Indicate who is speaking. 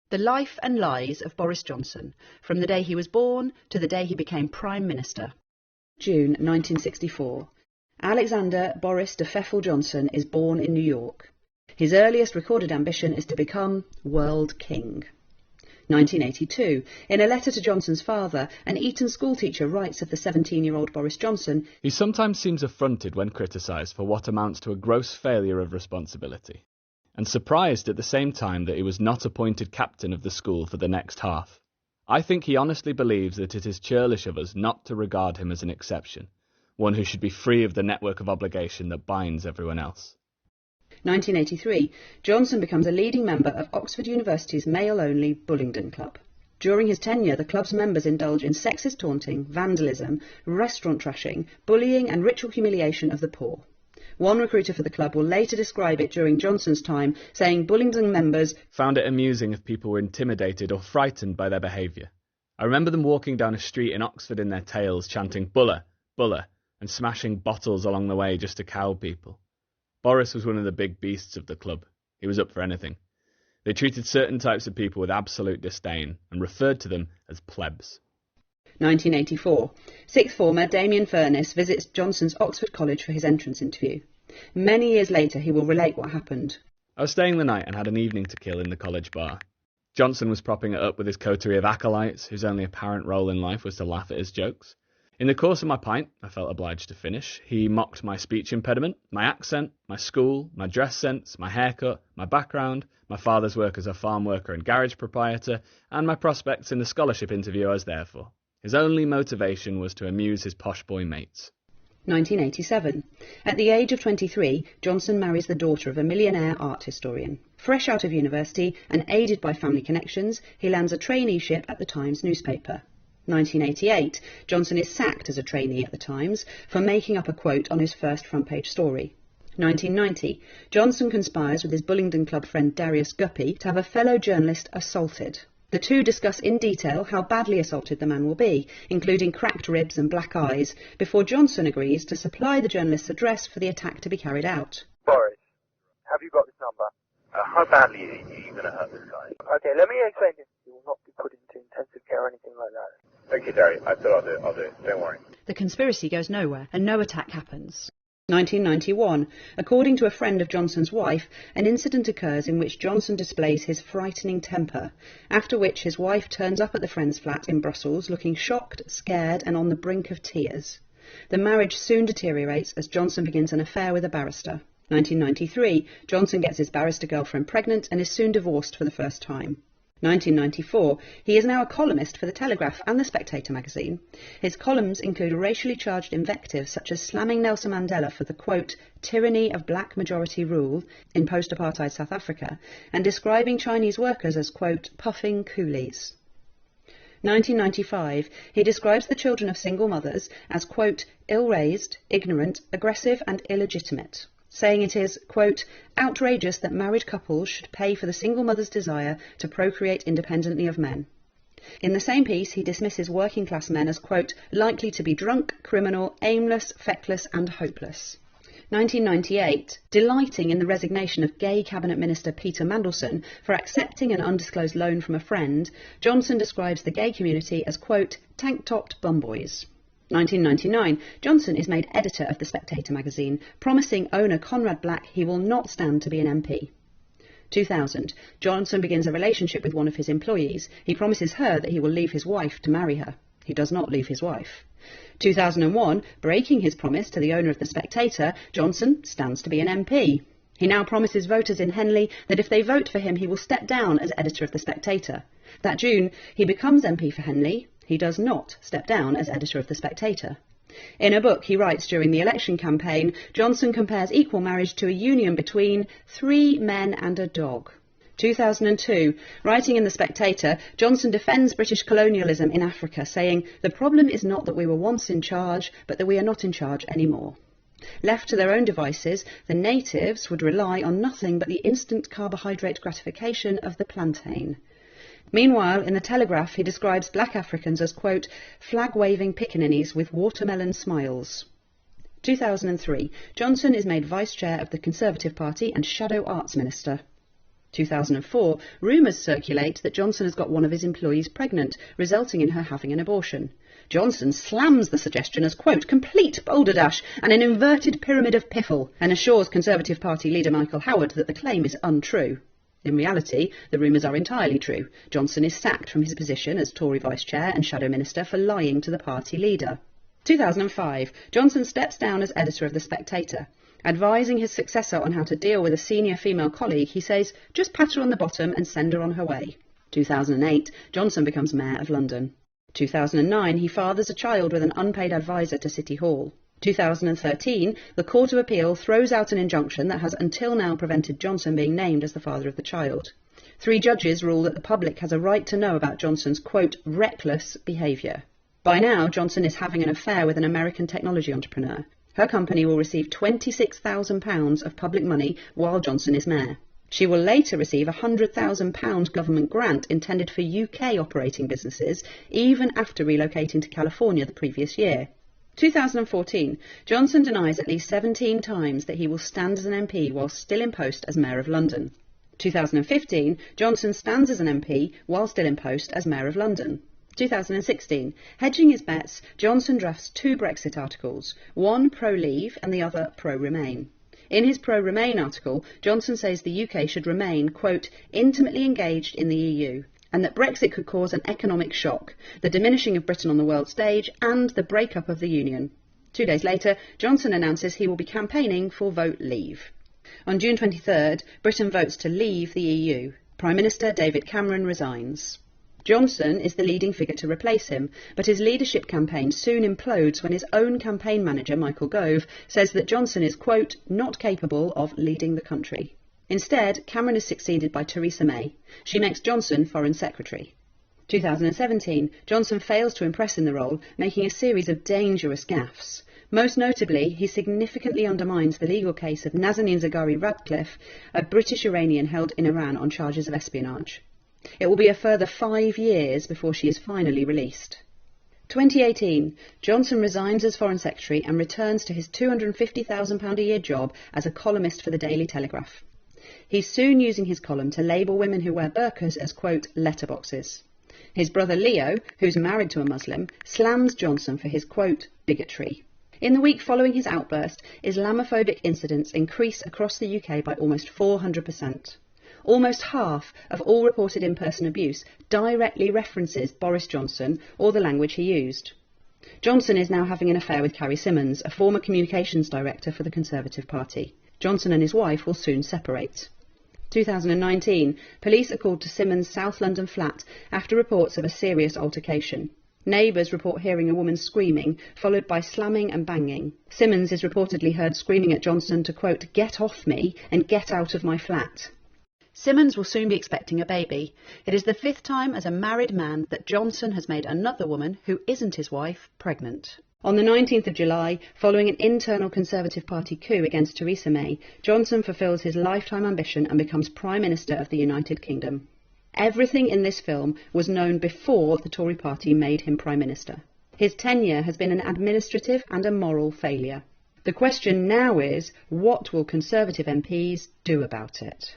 Speaker 1: The Life and Lies of Boris Johnson, from the day he was born to the day he became Prime Minister. June 1964. Alexander Boris de Pfeffel Johnson is born in New York. His earliest recorded ambition is to become World King. 1982. In a letter to Johnson's father, an Eton schoolteacher writes of the 17-year-old Boris Johnson,
Speaker 2: "He sometimes seems affronted when criticised for what amounts to a gross failure of responsibility, and surprised at the same time that he was not appointed captain of the school for the next half. I think he honestly believes that it is churlish of us not to regard him as an exception, one who should be free of the network of obligation that binds everyone else."
Speaker 1: 1983. Johnson becomes a leading member of Oxford University's male-only Bullingdon Club. During his tenure, the club's members indulge in sexist taunting, vandalism, restaurant trashing, bullying and ritual humiliation of the poor. One recruiter for the club will later describe it during Johnson's time, saying Bullingdon members
Speaker 2: found it amusing if people were intimidated or frightened by their behaviour. I remember them walking down a street in Oxford in their tails, chanting "Buller, Buller," and smashing bottles along the way just to cow people. Boris was one of the big beasts of the club. He was up for anything. They treated certain types of people with absolute disdain and referred to them as plebs.
Speaker 1: 1984. Sixth former Damien Furness visits Johnson's Oxford College for his entrance interview. Many years later he will relate what happened.
Speaker 2: "I was staying the night and had an evening to kill in the college bar. Johnson was propping it up with his coterie of acolytes, whose only apparent role in life was to laugh at his jokes. In the course of my pint, I felt obliged to finish. He mocked my speech impediment, my accent, my school, my dress sense, my haircut, my background, my father's work as a farm worker and garage proprietor, and my prospects in the scholarship interview I was there for. His only motivation was to amuse his posh boy mates."
Speaker 1: 1987. At the age of 23, Johnson marries the daughter of a millionaire art historian. Fresh out of university and aided by family connections, he lands a traineeship at the Times newspaper. 1988. Johnson is sacked as a trainee at the Times for making up a quote on his first front-page story. 1990. Johnson conspires with his Bullingdon Club friend Darius Guppy to have a fellow journalist assaulted. The two discuss in detail how badly assaulted the man will be, including cracked ribs and black eyes, before Johnson agrees to supply the journalist's address for the attack to be carried out.
Speaker 3: "Boris, have you got this number? How badly are you going to hurt this guy?" "Okay, let me explain this. You will not be put into intensive care or anything like that." "Okay, Derry, I said I'll do it. Don't worry."
Speaker 1: The conspiracy goes nowhere, and no attack happens. 1991. According to a friend of Johnson's wife, an incident occurs in which Johnson displays his frightening temper, after which his wife turns up at the friend's flat in Brussels looking shocked, scared and on the brink of tears. The marriage soon deteriorates as Johnson begins an affair with a barrister. 1993. Johnson gets his barrister girlfriend pregnant and is soon divorced for the first time. 1994. He is now a columnist for The Telegraph and The Spectator magazine. His columns include racially charged invectives such as slamming Nelson Mandela for the, quote, tyranny of black majority rule in post-apartheid South Africa, and describing Chinese workers as, quote, puffing coolies. 1995. He describes the children of single mothers as, quote, ill-raised, ignorant, aggressive and illegitimate, saying it is, quote, outrageous that married couples should pay for the single mother's desire to procreate independently of men. In the same piece, he dismisses working-class men as, quote, likely to be drunk, criminal, aimless, feckless and hopeless. 1998. Delighting in the resignation of gay Cabinet Minister Peter Mandelson for accepting an undisclosed loan from a friend, Johnson describes the gay community as, quote, tank-topped bumboys. 1999. Johnson is made editor of The Spectator magazine, promising owner Conrad Black he will not stand to be an MP. 2000. Johnson begins a relationship with one of his employees. He promises her that he will leave his wife to marry her. He does not leave his wife. 2001. Breaking his promise to the owner of The Spectator, Johnson stands to be an MP. He now promises voters in Henley that if they vote for him, he will step down as editor of The Spectator. That June, he becomes MP for Henley. He does not step down as editor of The Spectator. In a book he writes during the election campaign, Johnson compares equal marriage to a union between 3 men and a dog. 2002. Writing in The Spectator, Johnson defends British colonialism in Africa, saying, the problem is not that we were once in charge, but that we are not in charge anymore. Left to their own devices, the natives would rely on nothing but the instant carbohydrate gratification of the plantain. Meanwhile, in The Telegraph, he describes black Africans as, quote, flag-waving pickaninnies with watermelon smiles. 2003. Johnson is made Vice Chair of the Conservative Party and Shadow Arts Minister. 2004, rumours circulate that Johnson has got one of his employees pregnant, resulting in her having an abortion. Johnson slams the suggestion as, quote, complete balderdash and an inverted pyramid of piffle, and assures Conservative Party leader Michael Howard that the claim is untrue. In reality, the rumours are entirely true. Johnson is sacked from his position as Tory Vice Chair and Shadow Minister for lying to the party leader. 2005, Johnson steps down as editor of The Spectator. Advising his successor on how to deal with a senior female colleague, he says, just pat her on the bottom and send her on her way. 2008, Johnson becomes Mayor of London. 2009, he fathers a child with an unpaid advisor to City Hall. 2013, the Court of Appeal throws out an injunction that has until now prevented Johnson being named as the father of the child. 3 judges rule that the public has a right to know about Johnson's, quote, reckless behaviour. By now, Johnson is having an affair with an American technology entrepreneur. Her company will receive £26,000 of public money while Johnson is mayor. She will later receive a £100,000 government grant intended for UK operating businesses, even after relocating to California the previous year. 2014, Johnson denies at least 17 times that he will stand as an MP while still in post as Mayor of London. 2015, Johnson stands as an MP while still in post as Mayor of London. 2016, hedging his bets, Johnson drafts 2 Brexit articles, one pro-Leave and the other pro-Remain. In his pro-Remain article, Johnson says the UK should remain, quote, intimately engaged in the EU, and that Brexit could cause an economic shock, the diminishing of Britain on the world stage, and the breakup of the Union. 2 days later, Johnson announces he will be campaigning for Vote Leave. On June 23rd, Britain votes to leave the EU. Prime Minister David Cameron resigns. Johnson is the leading figure to replace him, but his leadership campaign soon implodes when his own campaign manager, Michael Gove, says that Johnson is, quote, not capable of leading the country. Instead, Cameron is succeeded by Theresa May. She makes Johnson Foreign Secretary. 2017, Johnson fails to impress in the role, making a series of dangerous gaffes. Most notably, he significantly undermines the legal case of Nazanin Zaghari-Ratcliffe, a British Iranian held in Iran on charges of espionage. It will be a further 5 years before she is finally released. 2018, Johnson resigns as Foreign Secretary and returns to his £250,000 a year job as a columnist for the Daily Telegraph. He's soon using his column to label women who wear burqas as, quote, letterboxes. His brother Leo, who's married to a Muslim, slams Johnson for his, quote, bigotry. In the week following his outburst, Islamophobic incidents increase across the UK by almost 400%. Almost half of all reported in-person abuse directly references Boris Johnson or the language he used. Johnson is now having an affair with Carrie Symonds, a former communications director for the Conservative Party. Johnson and his wife will soon separate. 2019, police are called to Symonds' South London flat after reports of a serious altercation. Neighbours report hearing a woman screaming, followed by slamming and banging. Symonds is reportedly heard screaming at Johnson to, quote, get off me and get out of my flat. Symonds will soon be expecting a baby. It is the 5th time as a married man that Johnson has made another woman, who isn't his wife, pregnant. On the 19th of July, following an internal Conservative Party coup against Theresa May, Johnson fulfills his lifetime ambition and becomes Prime Minister of the United Kingdom. Everything in this film was known before the Tory Party made him Prime Minister. His tenure has been an administrative and a moral failure. The question now is, what will Conservative MPs do about it?